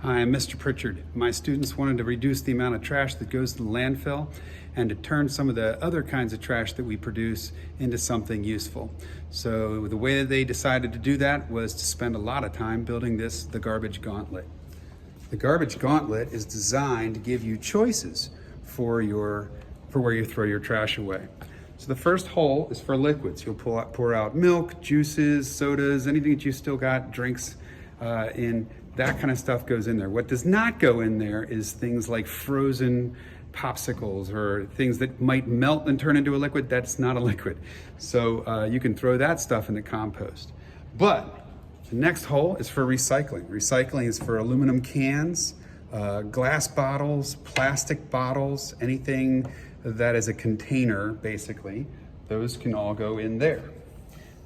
Hi, I'm Mr. Pritchard. My students wanted to reduce the amount of trash that goes to the landfill and to turn some of the other kinds of trash that we produce into something useful. So the way that they decided to do that was to spend a lot of time building the garbage gauntlet. The garbage gauntlet is designed to give you choices for where you throw your trash away. So the first hole is for liquids. You'll pour out milk, juices, sodas, anything that you still got, drinks in. That kind of stuff goes in there. What does not go in there is things like frozen popsicles or things that might melt and turn into a liquid. That's not a liquid. So you can throw that stuff in the compost. But the next hole is for recycling. Recycling is for aluminum cans, glass bottles, plastic bottles, anything that is a container, basically. Those can all go in there.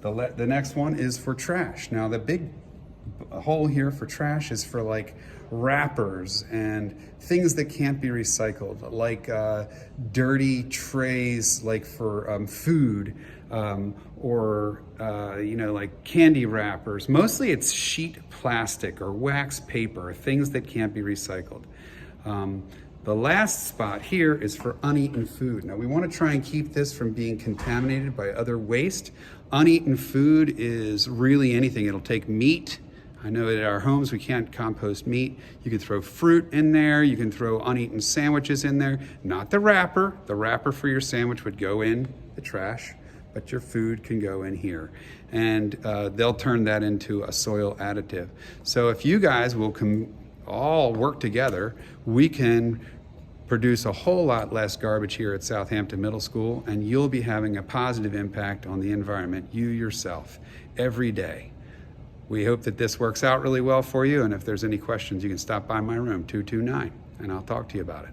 The next one is for trash. Now the big hole here for trash is for like wrappers and things that can't be recycled, like dirty trays, like for food, or like candy wrappers. Mostly it's sheet plastic or wax paper, things that can't be recycled. The last spot here is for uneaten food. Now we want to try and keep this from being contaminated by other waste. Uneaten food is really anything. It'll take meat. I know at our homes we can't compost meat. You can throw fruit in there. You can throw uneaten sandwiches in there. Not the wrapper. The wrapper for your sandwich would go in the trash, but your food can go in here. And they'll turn that into a soil additive. So if you guys will all work together, we can produce a whole lot less garbage here at Southampton Middle School, and you'll be having a positive impact on the environment, you yourself, every day. We hope that this works out really well for you, and if there's any questions, you can stop by my room, 229, and I'll talk to you about it.